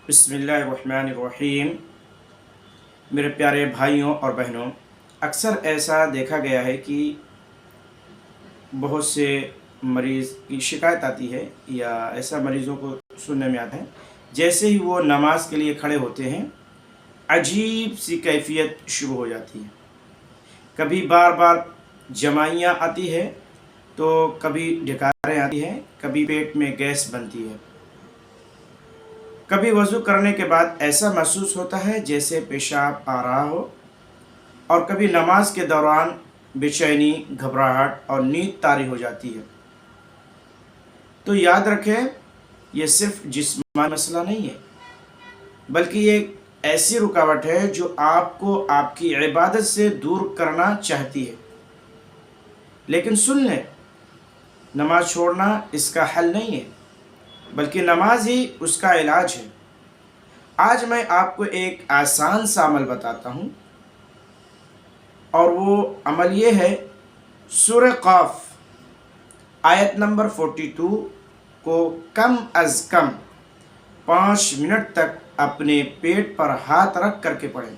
बिस्मिल्लाहिर्रहमानिर्रहीम। मेरे प्यारे भाइयों और बहनों, अक्सर ऐसा देखा गया है कि बहुत से मरीज़ की शिकायत आती है या ऐसा मरीज़ों को सुनने में आता है, जैसे ही वो नमाज के लिए खड़े होते हैं अजीब सी कैफियत शुरू हो जाती है। कभी बार बार जमाइयाँ आती है, तो कभी ढिकारें आती हैं, कभी पेट में गैस बनती है, कभी वज़ू करने के बाद ऐसा महसूस होता है जैसे पेशाब आ रहा हो, और कभी नमाज के दौरान बेचैनी, घबराहट और नींद तारी हो जाती है। तो याद रखें, ये सिर्फ जिस्मानी मसला नहीं है, बल्कि ये एक ऐसी रुकावट है जो आपको आपकी इबादत से दूर करना चाहती है। लेकिन सुन लें, नमाज छोड़ना इसका हल नहीं है, बल्कि नमाज ही उसका इलाज है। आज मैं आपको एक आसान सा अमल बताता हूँ, और वो अमल ये है, सूरह क़ाफ आयत नंबर 42 को कम अज़ कम 5 मिनट तक अपने पेट पर हाथ रख करके पढ़ें।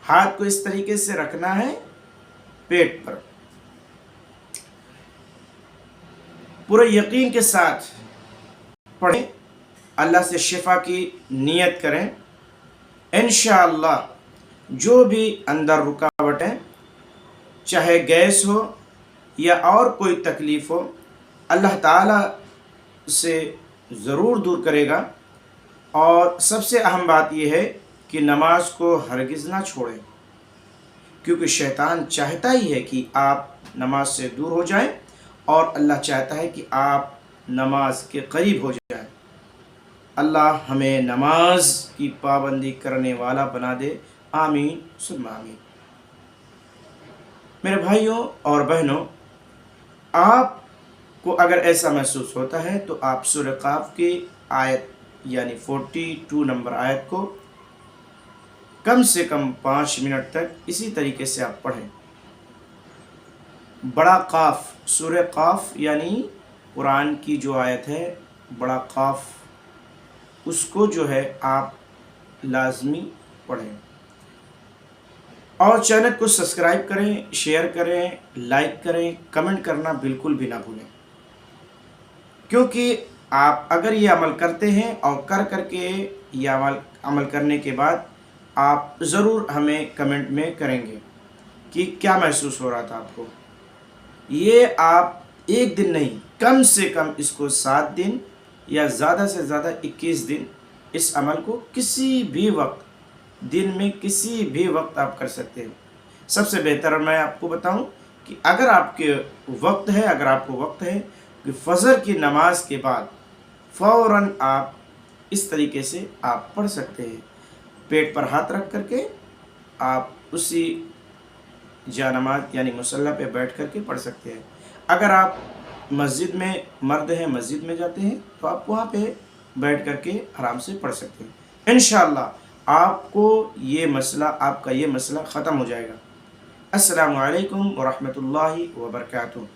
हाथ को इस तरीके से रखना है पेट पर, पूरे यकीन के साथ पढ़ें, अल्लाह से शिफा की नियत करें। इंशाअल्लाह जो भी अंदर रुकावट है, चाहे गैस हो या और कोई तकलीफ़ हो, अल्लाह ताला से ज़रूर दूर करेगा। और सबसे अहम बात यह है कि नमाज को हरगिज़ ना छोड़ें, क्योंकि शैतान चाहता ही है कि आप नमाज से दूर हो जाएं, और अल्लाह चाहता है कि आप नमाज के करीब हो जाएं। अल्लाह हमें नमाज की पाबंदी करने वाला बना दे, आमीन सुम्मा आमीन। मेरे भाइयों और बहनों, आपको अगर ऐसा महसूस होता है तो आप सूरह क़ाफ की आयत यानी 42 नंबर आयत को कम से कम 5 मिनट तक इसी तरीके से आप पढ़ें। बड़ा क़ाफ, सूरह क़ाफ यानी कुरान की जो आयत है, बड़ा क़ाफ, उसको जो है आप लाजमी पढ़ें। और चैनल को सब्सक्राइब करें, शेयर करें, लाइक करें, कमेंट करना बिल्कुल भी ना भूलें, क्योंकि आप अगर ये अमल करते हैं और करके ये अमल करने के बाद आप ज़रूर हमें कमेंट में करेंगे कि क्या महसूस हो रहा था आपको। ये आप एक दिन नहीं, कम से कम इसको 7 दिन या ज़्यादा से ज़्यादा 21 दिन इस अमल को किसी भी वक्त, दिन में किसी भी वक्त आप कर सकते हैं। सबसे बेहतर मैं आपको बताऊं कि अगर आपको वक्त है कि फजर की नमाज के बाद फ़ौरन आप इस तरीके से आप पढ़ सकते हैं। पेट पर हाथ रख करके आप उसी जानमाज यानी मुसल्ला पे बैठ करके पढ़ सकते हैं। अगर आप मस्जिद में, मर्द हैं, मस्जिद में जाते हैं, तो आप वहाँ पे बैठ करके आराम से पढ़ सकते हैं। इंशाअल्लाह आपका ये मसला ख़त्म हो जाएगा। अस्सलामु अलैकुम व रहमतुल्लाहि व बरकातुहू।